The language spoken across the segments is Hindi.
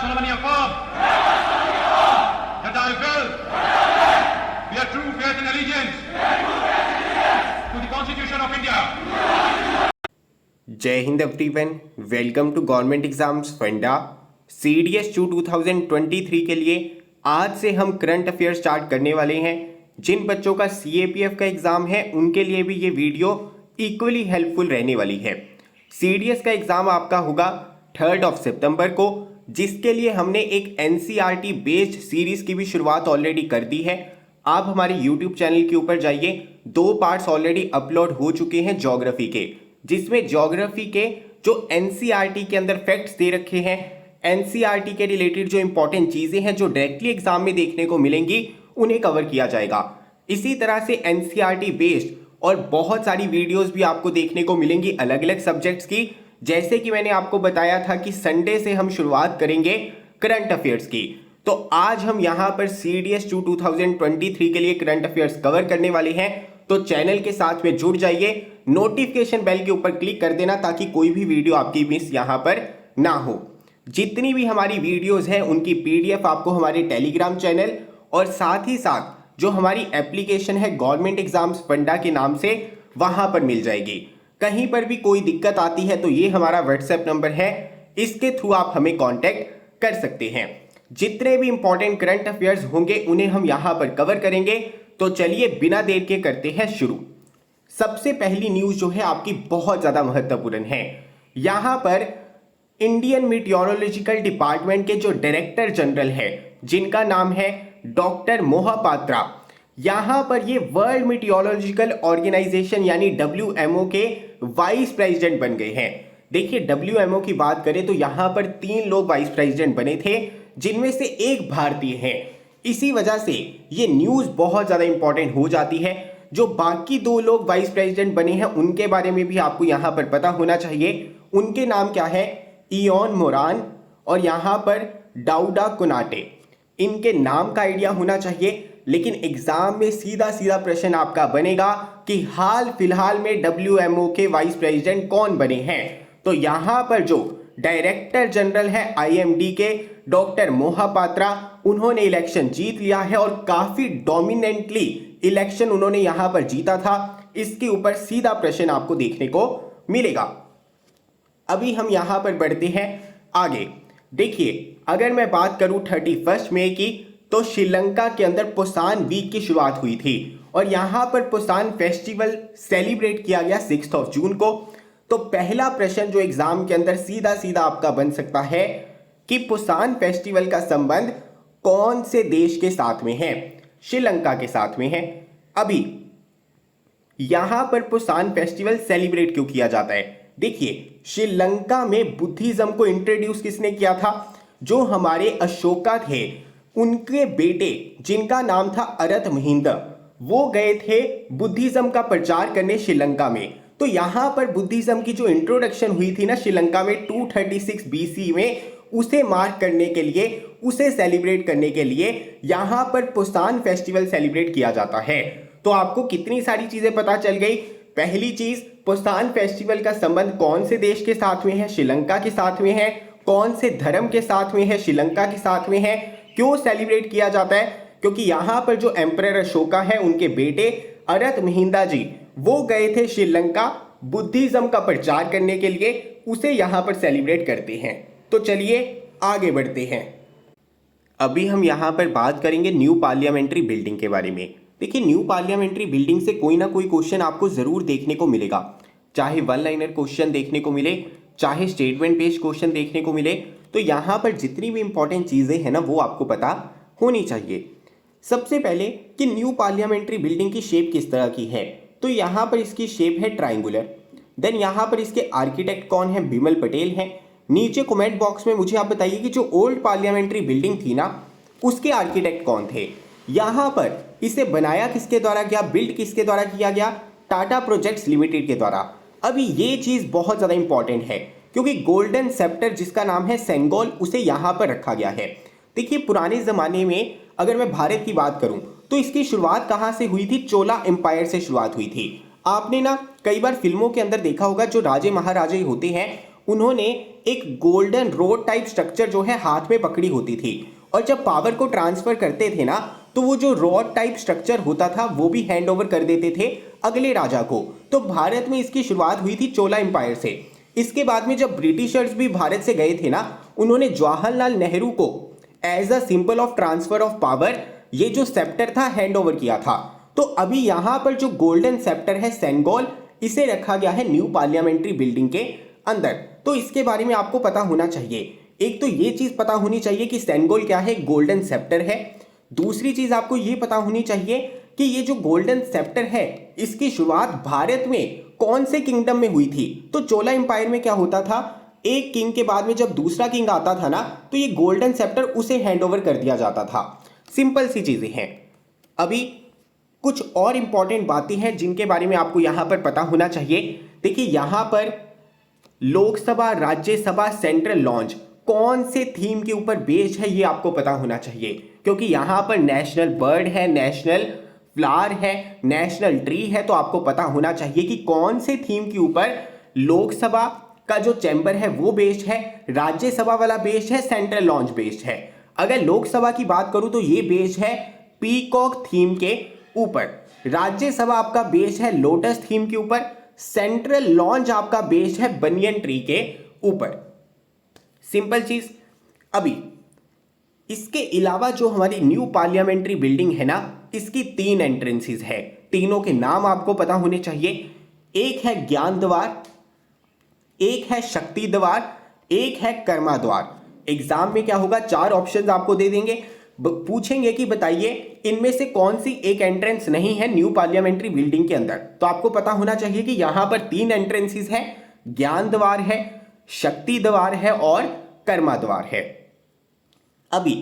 solemnly affirm that I will bear true faith and allegiance to the Constitution of India. जय हिंद everyone, welcome to government exams funda CDS 2023 के लिए आज से हम करंट अफेयर स्टार्ट करने वाले हैं। जिन बच्चों का CAPF का एग्जाम है उनके लिए भी ये वीडियो इक्वली हेल्पफुल रहने वाली है। CDS का एग्जाम आपका होगा 3 सितंबर को, जिसके लिए हमने एक NCERT बेस्ड सीरीज की भी शुरुआत ऑलरेडी कर दी है। आप हमारे YouTube चैनल के ऊपर जाइए, 2 पार्ट्स ऑलरेडी अपलोड हो चुके हैं ज्योग्राफी के, जिसमें ज्योग्राफी के जो NCERT के अंदर फैक्ट्स दे रखे हैं, NCERT के रिलेटेड जो इंपॉर्टेंट चीजें हैं जो डायरेक्टली एग्जाम में देखने को मिलेंगी उन्हें कवर किया जाएगा। इसी तरह से NCERT बेस्ड और बहुत सारी वीडियोस भी आपको देखने को मिलेंगी अलग अलग सब्जेक्ट्स की। जैसे कि मैंने आपको बताया था कि संडे से हम शुरुआत करेंगे करंट अफेयर्स की, तो आज हम यहां पर CDS 2023 के लिए करंट अफेयर्स कवर करने वाले हैं। तो चैनल के साथ में जुड़ जाइए, नोटिफिकेशन बेल के ऊपर क्लिक कर देना ताकि कोई भी वीडियो आपकी मिस यहां पर ना हो। जितनी भी हमारी वीडियोस हैं उनकी PDF आपको हमारे टेलीग्राम चैनल और साथ ही साथ जो हमारी एप्लीकेशन है गवर्नमेंट एग्जाम्स फंडा के नाम से, वहां पर मिल जाएगी। कहीं पर भी कोई दिक्कत आती है तो ये हमारा WhatsApp नंबर है, इसके थ्रू आप हमें कांटेक्ट कर सकते हैं। जितने भी इंपॉर्टेंट करंट अफेयर्स होंगे उन्हें हम यहां पर कवर करेंगे। तो चलिए बिना देर के करते हैं शुरू। सबसे पहली न्यूज जो है आपकी बहुत ज्यादा महत्वपूर्ण है। यहां पर इंडियन मीटियोरोलॉजिकल डिपार्टमेंट के जो डायरेक्टर जनरल है, जिनका नाम है डॉक्टर मोहापात्रा, यहां पर ये वर्ल्ड मीटियोरोलॉजिकल ऑर्गेनाइजेशन यानी WMO के वाइस प्रेसिडेंट बन गए हैं। देखिए, WMO की बात करें तो यहां पर 3 लोग वाइस प्रेसिडेंट बने थे, जिनमें से एक भारतीय है। इसी वजह से ये न्यूज बहुत ज्यादा इंपॉर्टेंट हो जाती है। जो बाकी 2 लोग वाइस प्रेसिडेंट बने हैं उनके बारे में भी आपको यहां पर पता होना चाहिए। उनके नाम क्या है? इयोन मोरान और यहां पर डाउडा कोनाटे। इनके नाम का आइडिया होना चाहिए, लेकिन एग्जाम में सीधा सीधा प्रश्न आपका बनेगा कि हाल फिलहाल में WMO के वाइस प्रेसिडेंट कौन बने हैं। तो यहां पर जो डायरेक्टर जनरल है IMD के डॉक्टर मोहापात्रा, उन्होंने इलेक्शन जीत लिया है और काफी डोमिनेंटली इलेक्शन उन्होंने यहां पर जीता था। इसके ऊपर सीधा प्रश्न आपको देखने को मिलेगा। अभी हम यहां पर बढ़ते हैं आगे। देखिए, अगर मैं बात करूं 31 मई की, तो श्रीलंका के अंदर पुसान वीक की शुरुआत हुई थी और यहां पर पुसान फेस्टिवल सेलिब्रेट किया गया 6 जून को। तो पहला प्रश्न जो एग्जाम के अंदर सीधा सीधा आपका बन सकता है कि पुसान फेस्टिवल का संबंध कौन से देश के साथ में है? श्रीलंका के साथ में है। अभी यहां पर पुसान फेस्टिवल सेलिब्रेट क्यों किया जाता है? देखिए, श्रीलंका में बुद्धिज्म को इंट्रोड्यूस किसने किया था? जो हमारे अशोका थे, उनके बेटे जिनका नाम था अरत महिंद्र, वो गए थे बुद्धिज्म का प्रचार करने श्रीलंका में। तो यहां पर बुद्धिज्म की जो इंट्रोडक्शन हुई थी ना श्रीलंका में 236 BC में, उसे मार्क करने के लिए, उसे सेलिब्रेट करने के लिए यहां पर पुसान फेस्टिवल सेलिब्रेट किया जाता है। तो आपको कितनी सारी चीजें पता चल गई। पहली चीज, पुसान फेस्टिवल का संबंध कौन से देश के साथ में है? श्रीलंका के साथ में है। कौन से धर्म के साथ में है? श्रीलंका के साथ में है। क्यों सेलिब्रेट किया जाता है? क्योंकि यहां पर जो एम्परर अशोका है, उनके बेटे अरत महिंद्रा जी, वो गए थे श्रीलंका बुद्धिज्म का प्रचार करने के लिए, उसे यहां पर सेलिब्रेट करते हैं। तो चलिए आगे बढ़ते हैं। अभी हम यहां पर बात करेंगे न्यू पार्लियामेंट्री बिल्डिंग के बारे में। देखिए, न्यू पार्लियामेंट्री बिल्डिंग से कोई ना कोई क्वेश्चन आपको जरूर देखने को मिलेगा, चाहे 1 लाइनर क्वेश्चन देखने को मिले, चाहे स्टेटमेंट बेस्ड क्वेश्चन देखने को मिले। तो यहां पर जितनी भी इंपॉर्टेंट चीजें हैं ना, वो आपको पता होनी चाहिए। सबसे पहले कि न्यू पार्लियामेंट्री बिल्डिंग की शेप किस तरह की है, तो यहां पर इसकी शेप है ट्राइंगुलर। देन यहां पर इसके आर्किटेक्ट कौन है? बिमल पटेल हैं। नीचे कमेंट बॉक्स में मुझे आप बताइए कि जो ओल्ड पार्लियामेंट्री बिल्डिंग थी ना, उसके आर्किटेक्ट कौन थे? यहां पर इसे बनाया किसके द्वारा गया, बिल्ड किसके द्वारा किया गया? टाटा प्रोजेक्ट्स लिमिटेड के द्वारा। अभी ये चीज बहुत ज्यादा इंपॉर्टेंट है क्योंकि गोल्डन सेप्टर जिसका नाम है सेंगोल, उसे यहां पर रखा गया है। देखिए, पुराने जमाने में अगर मैं भारत की बात करूं तो इसकी शुरुआत कहां से हुई थी? चोला एम्पायर से शुरुआत हुई थी। आपने ना कई बार फिल्मों के अंदर देखा होगा, जो राजे महाराजे होते हैं उन्होंने एक गोल्डन रोड टाइप स्ट्रक्चर जो है हाथ में पकड़ी होती थी, और जब पावर को ट्रांसफर करते थे ना तो वो जो रॉड टाइप स्ट्रक्चर होता था वो भी हैंड ओवर कर देते थे अगले राजा को। तो भारत में इसकी शुरुआत हुई थी चोला एम्पायर से। इसके बाद में जब ब्रिटिशर्स भी भारत से गए थे ना, उन्होंने जवाहरलाल नेहरू को as a symbol of transfer of power ये जो सेप्टर था हैंड ओवर किया था। तो अभी यहां पर जो गोल्डन सेप्टर है सेनेगल, इसे रखा गया है न्यू पार्लियामेंट्री बिल्डिंग के अंदर। तो इसके बारे में आपको पता होना चाहिए, एक तो ये चीज पता होनी चाहिए कि सेनेगल क्या है, गोल्डन सेप्टर है। दूसरी चीज आपको ये पता होनी चाहिए कि ये जो गोल्डन सेप्टर है इसकी शुरुआत भारत में कौन से किंगडम में हुई थी। तो चोला एम्पायर में क्या होता था, एक किंग के बाद में जब दूसरा किंग आता था ना तो ये गोल्डन सेप्टर उसे हैंड ओवर कर दिया जाता था। सिंपल सी चीजें हैं। अभी कुछ और इंपॉर्टेंट बातें हैं जिनके बारे में आपको यहां पर पता होना चाहिए। देखिए यहां पर लोकसभा, राज्यसभा, सेंट्रल लॉन्च कौन से थीम के ऊपर बेस्ड है ये आपको पता होना चाहिए, क्योंकि यहां पर नेशनल बर्ड है, नेशनल फ्लावर है, नेशनल ट्री है। तो आपको पता होना चाहिए कि कौन से थीम के ऊपर लोकसभा का जो चैम्बर है वो बेस्ड है, राज्यसभा वाला बेस्ड है, सेंट्रल लॉन्च बेस्ड है। अगर लोकसभा की बात करूं तो ये बेस्ड है पीकॉक थीम के ऊपर, राज्यसभा आपका बेस्ड है लोटस थीम के ऊपर, सेंट्रल लॉन्च आपका बेस्ड है बनियन ट्री के ऊपर। सिंपल चीज। अभी इसके अलावा जो हमारी न्यू पार्लियामेंट्री बिल्डिंग है ना, इसकी 3 एंट्रेंसेस है। तीनों के नाम आपको पता होने चाहिए। एक है ज्ञान द्वार, एक है शक्ति द्वार, एक है कर्मा द्वार। एग्जाम में क्या होगा, 4 ऑप्शंस आपको दे देंगे, पूछेंगे कि बताइए इनमें से कौन सी एक एंट्रेंस नहीं है न्यू पार्लियामेंट्री बिल्डिंग के अंदर। तो आपको पता होना चाहिए कि यहां पर 3 एंट्रेंसेस है, ज्ञान द्वार है, शक्ति द्वार है और कर्मा द्वार है। अभी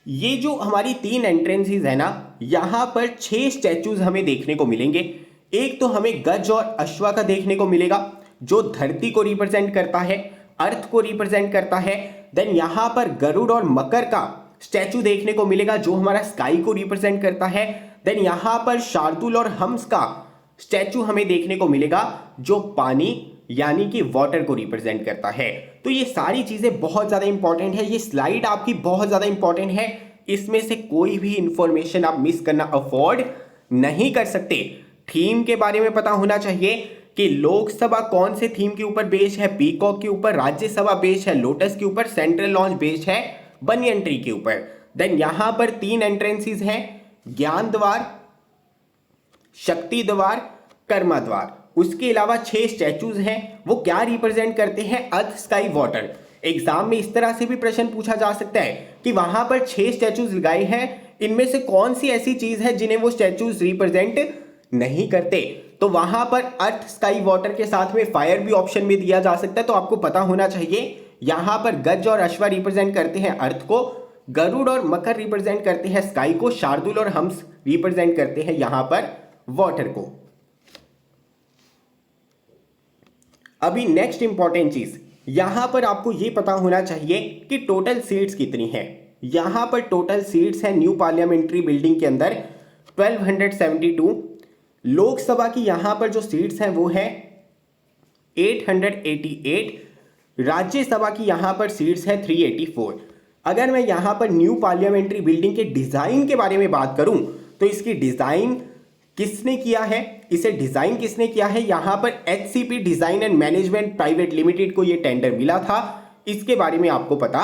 ये जो हमारी 3 एंट्रेंसेस है ना, यहां पर 6 स्टैचूज हमें देखने को मिलेंगे। एक तो हमें गज और अश्वा का देखने को मिलेगा जो धरती को रिप्रेजेंट करता है, अर्थ को रिप्रेजेंट करता है। देन यहां पर गरुड़ और मकर का स्टैचू देखने को मिलेगा जो हमारा स्काई को रिप्रेजेंट करता है। देन यहां पर शार्दुल और हंस का स्टैचू हमें देखने को मिलेगा जो पानी यानी कि वाटर को रिप्रेजेंट करता है। तो ये सारी चीजें बहुत ज्यादा इंपॉर्टेंट है। ये स्लाइड आपकी बहुत ज्यादा इंपॉर्टेंट है, इसमें से कोई भी इंफॉर्मेशन आप मिस करना अफोर्ड नहीं कर सकते। थीम के बारे में पता होना चाहिए कि लोकसभा कौन से थीम के ऊपर बेस्ड है, पीकॉक के ऊपर, राज्यसभा बेस्ड है लोटस के ऊपर, सेंट्रल लॉन्च बेस्ड है बनियन ट्री के ऊपर। देन यहां पर 3 एंट्रेंसेस हैं, ज्ञान द्वार, शक्ति द्वार, कर्मा द्वार। उसके अलावा 6 स्टैचूज हैं, वो क्या रिप्रेजेंट करते हैं, अर्थ, स्काई, वाटर। एग्जाम में इस तरह से भी प्रश्न पूछा जा सकता है कि वहां पर 6 स्टैचूज लगाए हैं, इनमें से कौन सी ऐसी चीज है जिन्हें वो स्टैचूज रिप्रेजेंट नहीं करते। तो वहां पर अर्थ, स्काई, वाटर के साथ में फायर भी ऑप्शन में दिया जा सकता है। तो आपको पता होना चाहिए यहां पर गज और अश्वा रिप्रेजेंट करते हैं अर्थ को, गरुड़ और मकर रिप्रेजेंट करते हैं स्काई को, शार्दुल और हंस रिप्रेजेंट करते हैं यहां पर वाटर को। अभी नेक्स्ट इंपॉर्टेंट चीज, यहां पर आपको यह पता होना चाहिए कि टोटल सीट्स कितनी है। यहां पर टोटल सीट्स है न्यू पार्लियामेंट्री बिल्डिंग के अंदर 1272। लोकसभा की यहां पर जो सीट्स हैं वो है 888। राज्यसभा की यहां पर सीट्स है 384। अगर मैं यहां पर न्यू पार्लियामेंट्री बिल्डिंग के डिजाइन के बारे में बात करूं तो इसकी डिजाइन किसने किया है, इसे डिजाइन किसने किया है, यहां पर HCP design and management private limited को यह टेंडर मिला था। इसके बारे में आपको पता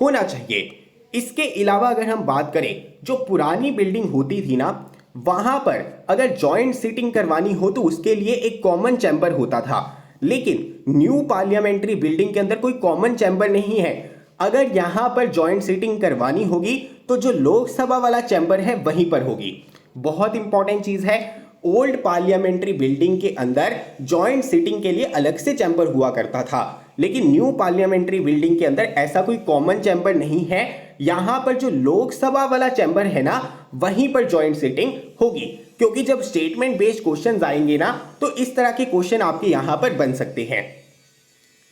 होना चाहिए। इसके अलावा अगर हम बात करें, जो पुरानी बिल्डिंग होती थी ना, वहां पर अगर जॉइंट सीटिंग करवानी हो तो उसके लिए एक कॉमन चैम्बर होता था, लेकिन न्यू पार्लियामेंट्री बिल्डिंग के अंदर कोई कॉमन चैम्बर नहीं है। अगर यहां पर जॉइंट सीटिंग करवानी होगी तो जो लोकसभा वाला चैम्बर है वहीं पर होगी। बहुत इंपॉर्टेंट चीज है, ओल्ड पार्लियामेंट्री बिल्डिंग के अंदर जॉइंट सीटिंग के लिए अलग से चैम्बर हुआ करता था, लेकिन न्यू पार्लियामेंट्री बिल्डिंग के अंदर ऐसा कोई कॉमन चैम्बर नहीं है। यहां पर जो लोकसभा वाला चैम्बर है ना, वहीं पर जॉइंट सीटिंग होगी, क्योंकि जब स्टेटमेंट बेस्ड क्वेश्चन आएंगे ना तो इस तरह के क्वेश्चन आपके यहां पर बन सकते हैं।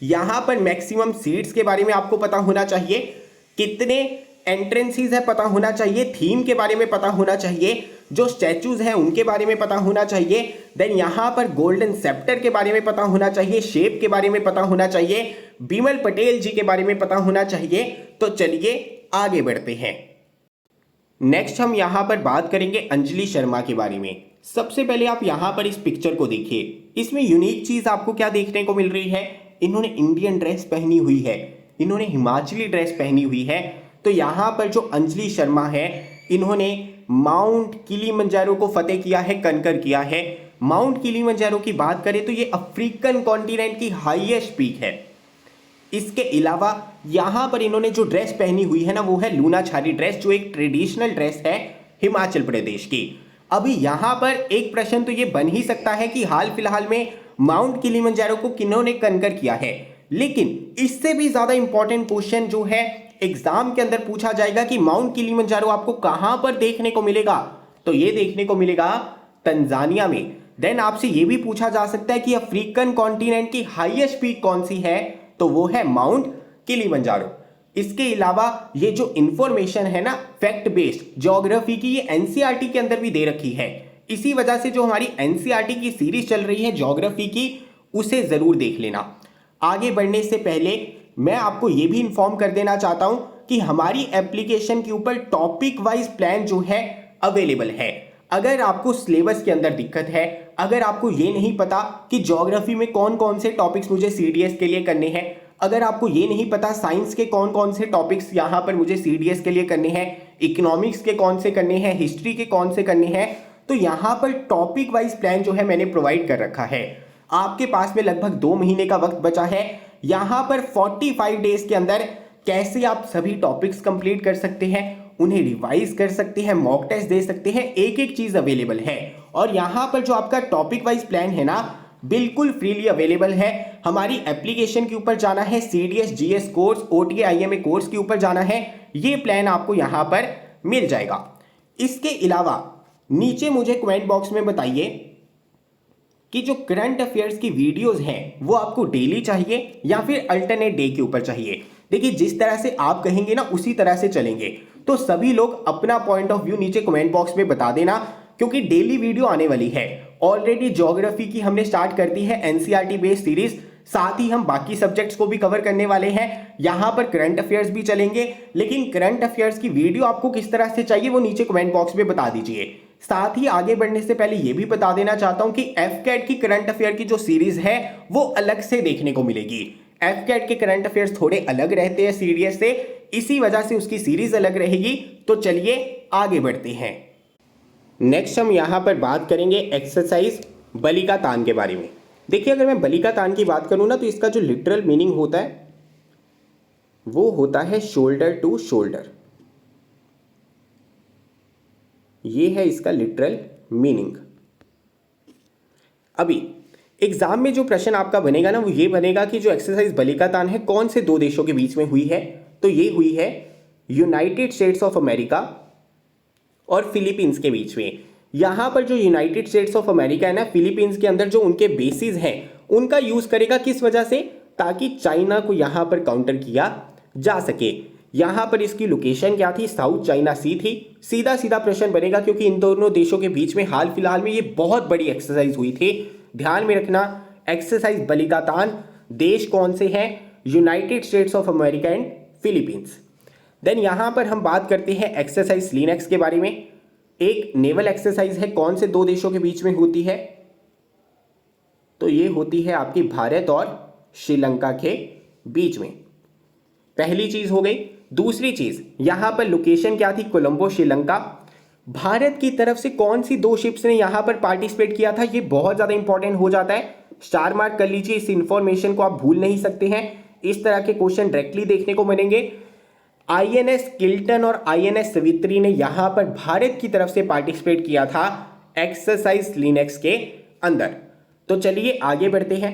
यहां पर मैक्सिमम सीट्स के बारे में आपको पता होना चाहिए, कितने एंट्रेंसेस है पता होना चाहिए, थीम के बारे में पता होना चाहिए, जो स्टैचूज हैं उनके बारे में पता होना चाहिए। देन यहाँ पर गोल्डन सेप्टर के बारे में पता होना चाहिए, शेप के बारे में पता होना चाहिए, बिमल पटेल जी के बारे में पता होना चाहिए। तो चलिए आगे बढ़ते हैं। नेक्स्ट हम यहाँ पर बात करेंगे अंजलि शर्मा के बारे में। सबसे पहले आप यहाँ पर इस पिक्चर को देखिए, इसमें यूनिक चीज आपको क्या देखने को मिल रही है, इन्होंने इंडियन ड्रेस पहनी हुई है, इन्होंने हिमाचली ड्रेस पहनी हुई है। तो यहाँ पर जो अंजलि शर्मा है, इन्होंने माउंट किलिमंजारो को फतेह किया है, कनकर किया है। माउंट किलिमंजारो की बात करें तो ये अफ्रीकन कॉन्टिनेंट की हाईएस्ट पीक है। इसके अलावा यहाँ पर इन्होंने जो ड्रेस पहनी हुई है ना, वो है लूनाछारी ड्रेस, जो एक ट्रेडिशनल ड्रेस है हिमाचल प्रदेश की। अभी यहाँ पर एक प्रश्न तो ये बन ही सकता है कि हाल फिलहाल में माउंट किलिमंजारो को किन्होंने कनकर किया है, लेकिन इससे भी ज्यादा इंपॉर्टेंट क्वेश्चन जो है एग्जाम के अंदर पूछा जाएगा कि माउंट किलिमंजारो आपको कहां पर देखने को मिलेगा, तो ये देखने को मिलेगा तंजानिया में। देन आपसे ये भी पूछा जा सकता है कि अफ्रीकन कॉन्टिनेंट की हाईएस्ट पीक कौन सी है, तो वो है माउंट किलिमंजारो। इसके अलावा ये जो इंफॉर्मेशन है ना फैक्ट बेस्ड ज्योग्राफी की, ये एनसीईआरटी के अंदर भी दे रखी है। इसी वजह से जो हमारी एनसीईआरटी की सीरीज चल रही है ज्योग्राफी की, उसे जरूर देख लेना। आगे बढ़ने से पहले मैं आपको यह भी इंफॉर्म कर देना चाहता हूं कि हमारी एप्लीकेशन के ऊपर टॉपिक वाइज प्लान जो है अवेलेबल है। अगर आपको सिलेबस के अंदर दिक्कत है, अगर आपको ये नहीं पता कि ज्योग्राफी में कौन कौन से टॉपिक्स मुझे सीडीएस के लिए करने हैं, अगर आपको ये नहीं पता साइंस के कौन कौन से टॉपिक्स यहाँ पर मुझे सीडीएस के लिए करने हैं, इकोनॉमिक्स के कौन से करने हैं, हिस्ट्री के कौन से करने हैं, तो यहाँ पर टॉपिक वाइज प्लान जो है मैंने प्रोवाइड कर रखा है। आपके पास में लगभग 2 महीने का वक्त बचा है। यहाँ पर 45 डेज के अंदर कैसे आप सभी टॉपिक्स कंप्लीट कर सकते हैं, उन्हें रिवाइज कर सकते हैं, मॉक टेस्ट दे सकते हैं, एक एक चीज अवेलेबल है। और यहाँ पर जो आपका टॉपिक वाइज प्लान है ना, बिल्कुल फ्रीली अवेलेबल है। हमारी एप्लीकेशन के ऊपर जाना है, CDS GS course, OTA IMA course के ऊपर जाना है, ये प्लान आपको यहाँ पर मिल जाएगा। इसके अलावा नीचे मुझे कमेंट बॉक्स में बताइए कि जो करंट अफेयर्स की वीडियोस हैं वो आपको डेली चाहिए या फिर अल्टरनेट डे के ऊपर चाहिए। देखिए जिस तरह से आप कहेंगे ना उसी तरह से चलेंगे। तो सभी लोग अपना पॉइंट ऑफ व्यू नीचे कमेंट बॉक्स में बता देना, क्योंकि डेली वीडियो आने वाली है। ऑलरेडी ज्योग्राफी की हमने स्टार्ट कर दी है एनसीईआरटी बेस्ड सीरीज, साथ ही हम बाकी सब्जेक्ट्स को भी कवर करने वाले हैं। यहां पर करंट अफेयर्स भी चलेंगे, लेकिन करंट अफेयर्स की वीडियो आपको किस तरह से चाहिए वो नीचे कमेंट बॉक्स में बता दीजिए। साथ ही आगे बढ़ने से पहले यह भी बता देना चाहता हूं कि एफकेट की करंट अफेयर की जो सीरीज है वो अलग से देखने को मिलेगी। एफकेट के करंट अफेयर्स थोड़े अलग रहते हैं सीडीएस से, इसी वजह से उसकी सीरीज अलग रहेगी। तो चलिए आगे बढ़ते हैं। नेक्स्ट हम यहां पर बात करेंगे एक्सरसाइज बलिका तान के बारे में। देखिए अगर मैं बलिका तान की बात करूं ना, तो इसका जो लिटरल मीनिंग होता है वो होता है शोल्डर टू शोल्डर। ये है इसका लिटरल मीनिंग। अभी एग्जाम में जो प्रश्न आपका बनेगा ना, वो ये बनेगा कि जो एक्सरसाइज बलिका तान है कौन से 2 देशों के बीच में हुई है, तो ये हुई है यूनाइटेड स्टेट्स ऑफ अमेरिका और फिलीपींस के बीच में। यहां पर जो यूनाइटेड स्टेट्स ऑफ अमेरिका है ना, फिलीपींस के अंदर जो उनके बेसिस हैं उनका यूज करेगा, किस वजह से, ताकि चाइना को यहां पर काउंटर किया जा सके। यहां पर इसकी लोकेशन क्या थी, साउथ चाइना सी थी। सीधा सीधा प्रश्न बनेगा, क्योंकि इन दोनों देशों के बीच में हाल फिलहाल में ये बहुत बड़ी एक्सरसाइज हुई थी। ध्यान में रखना, एक्सरसाइज बलिका तान देश कौन से हैं, United States of America and Philippines. Then यहां पर हम बात करते हैं एक्सरसाइज स्लिनेक्स के बारे में। एक नेवल एक्सरसाइज है, कौन से 2 देशों के बीच में होती है, तो ये होती है आपकी भारत और श्रीलंका के बीच में। पहली चीज हो गई। दूसरी चीज यहां पर लोकेशन क्या थी, कोलंबो श्रीलंका। भारत की तरफ से कौन सी 2 शिप्स ने यहां पर पार्टिसिपेट किया था, ये बहुत ज्यादा इंपॉर्टेंट हो जाता है। स्टार मार्क कर लीजिए, इस इंफॉर्मेशन को आप भूल नहीं सकते हैं। इस तरह के क्वेश्चन डायरेक्टली देखने को मिलेंगे। आईएनएस किल्टन और आईएनएस सवित्री ने यहां पर भारत की तरफ से पार्टिसिपेट किया था एक्सरसाइज लिनेक्स के अंदर। तो चलिए आगे बढ़ते हैं।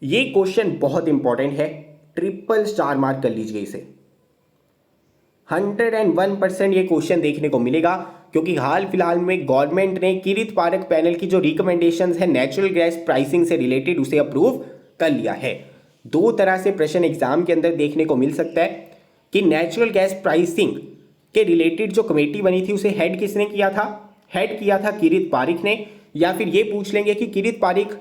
ये क्वेश्चन बहुत इंपॉर्टेंट है, ट्रिपल स्टार मार्क कर लीजिए इसे। 101% ये क्वेश्चन देखने को मिलेगा, क्योंकि हाल फिलहाल में गवर्नमेंट ने किरित पारक पैनल की जो रिकमेंडेशंस है नेचुरल गैस प्राइसिंग से रिलेटेड, उसे अप्रूव कर लिया है। 2 तरह से प्रश्न एग्जाम के अंदर देखने को मिल सकता है कि नेचुरल गैस प्राइसिंग के रिलेटेड जो कमेटी बनी थी उसे हेड किसने किया था? हेड किया था किरित पारिक ने। या फिर ये पूछ लेंगे कि किरित पारिक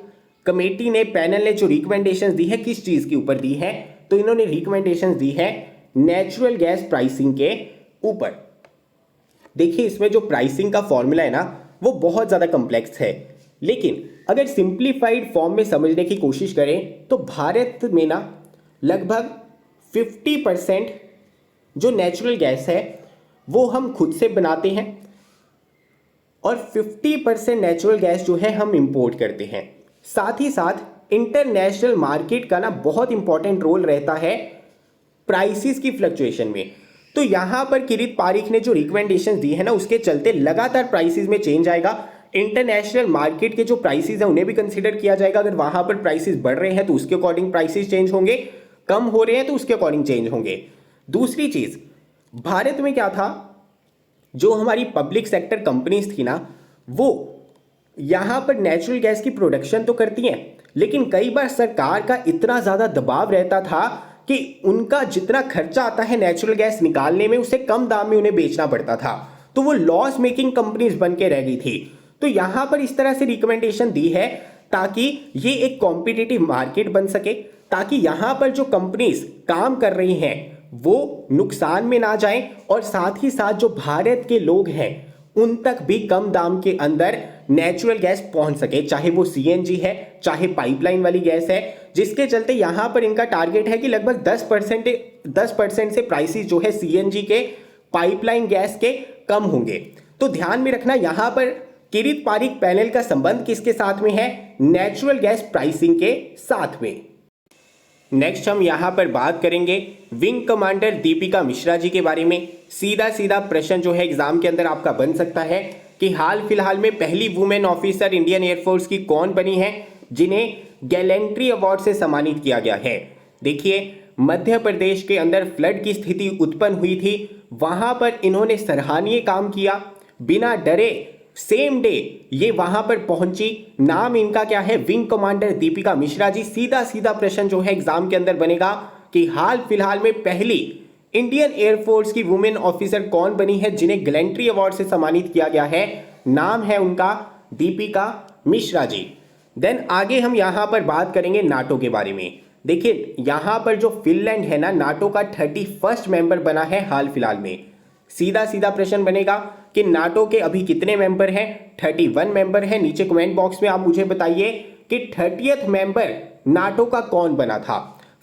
कमेटी ने, पैनल ने जो रिकमेंडेशंस दी है किस चीज के ऊपर दी है? तो इन्होंने रिकमेंडेशंस दी है नेचुरल गैस प्राइसिंग के ऊपर। देखिए इसमें जो प्राइसिंग का फॉर्मूला है ना वो बहुत ज़्यादा कॉम्प्लेक्स है, लेकिन अगर सिंप्लीफाइड फॉर्म में समझने की कोशिश करें तो भारत में ना लगभग 50% जो नेचुरल गैस है वो हम खुद से बनाते हैं और 50% नेचुरल गैस जो है हम इंपोर्ट करते हैं। साथ ही साथ इंटरनेशनल मार्केट का ना बहुत इंपॉर्टेंट रोल रहता है प्राइसेस की फ्लक्चुएशन में। तो यहां पर किरित पारिक ने जो रिकमेंडेशंस दी है ना उसके चलते लगातार प्राइसेस में चेंज आएगा। इंटरनेशनल मार्केट के जो प्राइसेस हैं उन्हें भी कंसीडर किया जाएगा। अगर वहां पर प्राइसेस बढ़ रहे हैं तो उसके अकॉर्डिंग प्राइसेस चेंज होंगे, कम हो रहे हैं तो उसके अकॉर्डिंग चेंज होंगे। दूसरी चीज, भारत में क्या था, जो हमारी पब्लिक सेक्टर कंपनीज थी ना वो यहां पर नेचुरल गैस की प्रोडक्शन तो करती हैं, लेकिन कई बार सरकार का इतना ज्यादा दबाव रहता था कि उनका जितना खर्चा आता है नेचुरल गैस निकालने में उसे कम दाम में उन्हें बेचना पड़ता था, तो वो लॉस मेकिंग कंपनीज बन के रह गई थी। तो यहां पर इस तरह से रिकमेंडेशन दी है ताकि ये एक कॉम्पिटिटिव मार्केट बन सके, ताकि यहां पर जो कंपनीज काम कर रही हैं वो नुकसान में ना जाएं और साथ ही साथ जो भारत के लोग हैं उन तक भी कम दाम के अंदर नेचुरल गैस पहुंच सके, चाहे वो सीएनजी है चाहे पाइपलाइन वाली गैस है, जिसके चलते यहां पर इनका टारगेट है कि लगभग 10% से प्राइसेस जो है सीएनजी के, पाइपलाइन गैस के कम होंगे। तो ध्यान में रखना यहां पर किरित पारिक पैनल का संबंध किसके साथ में है? नेचुरल गैस प्राइसिंग के साथ में। नेक्स्ट हम यहां पर बात करेंगे विंग कमांडर दीपिका मिश्रा जी के बारे में। सीधा सीधा प्रश्न जो है एग्जाम के अंदर आपका बन सकता है कि हाल फिलहाल में पहली वुमेन ऑफिसर इंडियन एयरफोर्स की कौन बनी है जिन्हें गैलेंट्री अवार्ड से सम्मानित किया गया है। देखिए मध्य प्रदेश के अंदर फ्लड की स्थिति उत्पन्न हुई थी, वहां पर इन्होंने सराहनीय काम किया, बिना डरे सेम डे ये वहां पर पहुंची। नाम इनका क्या है? Wing commander Deepika Mishra ji. सीधा सीधा प्रश्न जो है एग्जाम के अंदर बनेगा कि हाल फिलहाल में पहली इंडियन एयरफोर्स की वुमेन ऑफिसर कौन बनी है जिन्हें गैलेंट्री अवार्ड से सम्मानित किया गया है? नाम है उनका दीपिका मिश्रा जी। देन आगे हम यहां पर बात करेंगे नाटो के बारे में। देखिए यहां पर जो फिनलैंड है ना नाटो का 31st मेंबर बना है हाल फिलहाल में। सीधा सीधा प्रश्न बनेगा कि नाटो के अभी कितने मेंबर हैं? 31 मेंबर है। नीचे कमेंट बॉक्स में आप मुझे बताइए कि 30th मेंबर नाटो का कौन बना था?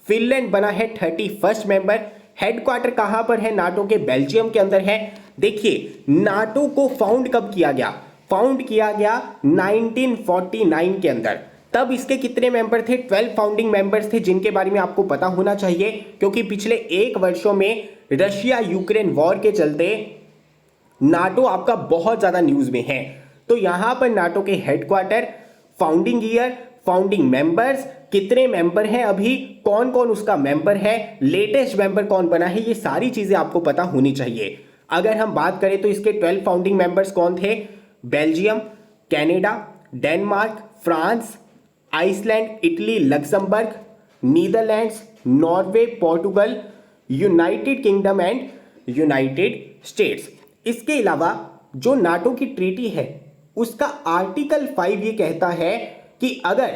फिनलैंड बना है 31st मेंबर। हेडक्वार्टर कहां पर है? नाटो के बेल्जियम के अंदर है। देखिए नाटो को फाउंड कब किया गया? फाउंड किया गया 1949 के अंदर। तब इसके कितने मेंबर थे? 12 फाउंडिंग मेंबर्स थे, जिनके बारे में आपको पता होना चाहिए क्योंकि पिछले 1 वर्षों में रशिया यूक्रेन वॉर के चलते नाटो आपका बहुत ज्यादा न्यूज में है। तो यहां पर नाटो के headquarter, founding year, founding members, कितने मेंबर हैं अभी, कौन कौन उसका मेंबर है, लेटेस्ट मेंबर कौन बना है, ये सारी चीजें आपको पता होनी चाहिए। अगर हम बात करें तो इसके 12 फाउंडिंग मेंबर्स कौन थे? Belgium, Canada, Denmark, France, Iceland, Italy, Luxembourg, Netherlands, Norway, Portugal, United Kingdom and United States. इसके अलावा जो नाटो की ट्रीटी है उसका आर्टिकल 5 ये कहता है कि अगर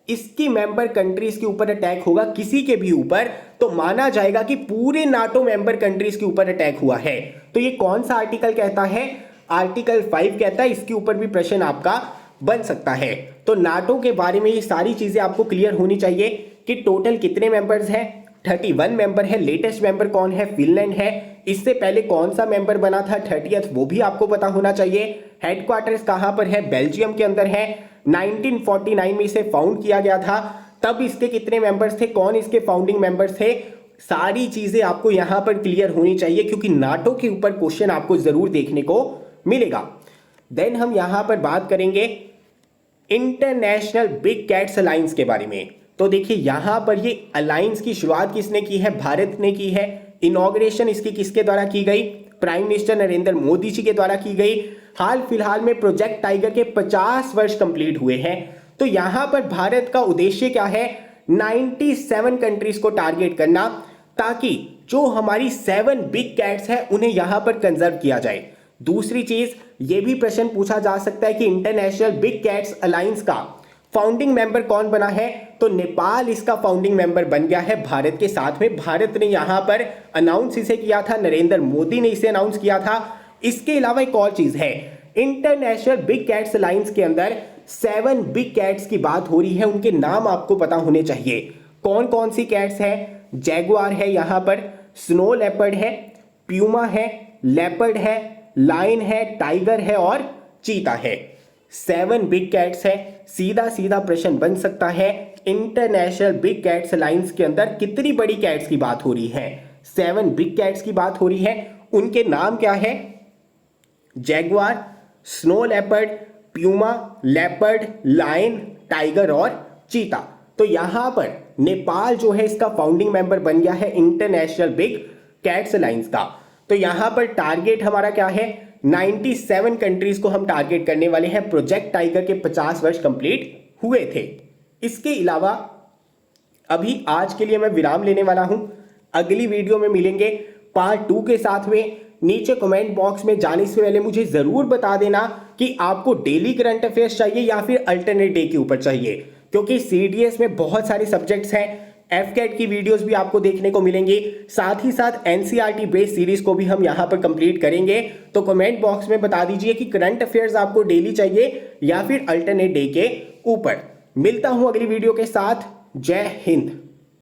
इसकी मेंबर कंट्रीज के ऊपर अटैक होगा, किसी के भी ऊपर, तो माना जाएगा कि पूरे नाटो मेंबर कंट्रीज के ऊपर अटैक हुआ है। तो ये कौन सा आर्टिकल कहता है? आर्टिकल 5 कहता है। इसके ऊपर भी प्रश्न आपका बन सकता है। तो नाटो के बारे में ये सारी चीजें आपको क्लियर होनी चाहिए कि टोटल कितने मेंबर्स हैं? 31 मेंबर है। लेटेस्ट मेंबर कौन है? फिनलैंड है। इससे पहले कौन सा मेंबर बना था 30th, वो भी आपको पता होना चाहिए। हेडक्वार्टर्स कहां पर है? बेल्जियम के अंदर है। 1949 में इसे फाउंड किया गया था। तब इसके कितने मेंबर्स थे? कौन इसके फाउंडिंग मेंबर्स थे? सारी चीजें आपको यहां पर क्लियर होनी चाहिए क्योंकि नाटो के ऊपर क्वेश्चन आपको जरूर देखने को मिलेगा। देन हम यहां पर बात करेंगे इंटरनेशनल बिग कैट्स अलायंस के बारे में। तो देखिए यहां पर ये अलायंस की शुरुआत किसने की है? भारत ने की है। इनॉग्रेशन इसकी किसके द्वारा की गई? प्राइम मिनिस्टर नरेंद्र मोदी जी के द्वारा की गई। हाल फिलहाल में प्रोजेक्ट टाइगर के 50 वर्ष कंप्लीट हुए हैं। तो यहां पर भारत का उद्देश्य क्या है? 97 कंट्रीज को टारगेट करना ताकि जो हमारी 7 बिग कैट्स है उन्हें यहां पर कंजर्व किया जाए। दूसरी चीज ये भी प्रश्न पूछा जा सकता है कि इंटरनेशनल बिग कैट्स अलायंस का फाउंडिंग मेंबर कौन बना है, तो नेपाल इसका फाउंडिंग मेंबर बन गया है भारत के साथ में। भारत ने यहां पर अनाउंस इसे किया था, नरेंद्र मोदी ने इसे अनाउंस किया था। इसके अलावा एक और चीज है, इंटरनेशनल बिग कैट्स अलायंस के अंदर 7 बिग कैट्स की बात हो रही है, उनके नाम आपको पता होने चाहिए। कौन कौन सी कैट्स है? जैगुआर है, यहां पर स्नो लेपर्ड है, प्यूमा है, लेपर्ड है, लायन है, टाइगर है और चीता है। 7 बिग कैट्स है। सीधा सीधा प्रश्न बन सकता है, इंटरनेशनल बिग कैट्स अलायंस के अंदर कितनी बड़ी कैट्स की बात हो रही है? 7 बिग कैट्स की बात हो रही है। उनके नाम क्या है? Jaguar, snow leopard, puma, leopard, lion, tiger और चीता। तो यहां पर नेपाल जो है इसका फाउंडिंग मेंबर बन गया है इंटरनेशनल बिग कैट्स अलायंस का। तो यहां पर टारगेट हमारा क्या है? 97 कंट्रीज को हम टारगेट करने वाले हैं। प्रोजेक्ट टाइगर के 50 वर्ष कंप्लीट हुए थे। इसके अलावा अभी आज के लिए मैं विराम लेने वाला हूं। अगली वीडियो में मिलेंगे पार्ट 2 के साथ में। नीचे कमेंट बॉक्स में जाने से पहले मुझे जरूर बता देना कि आपको डेली करंट अफेयर्स चाहिए या फिर अल्टरनेट डे के ऊपर चाहिए, क्योंकि सीडीएस में बहुत सारे सब्जेक्ट्स हैं। एफकेट की वीडियोस भी आपको देखने को मिलेंगी, साथ ही साथ एनसीईआरटी बेस्ड सीरीज को भी हम यहां पर कंप्लीट करेंगे। तो कमेंट बॉक्स में बता दीजिए कि करंट अफेयर्स आपको डेली चाहिए या फिर अल्टरनेट डे के ऊपर। मिलता हूं अगली वीडियो के साथ। जय हिंद।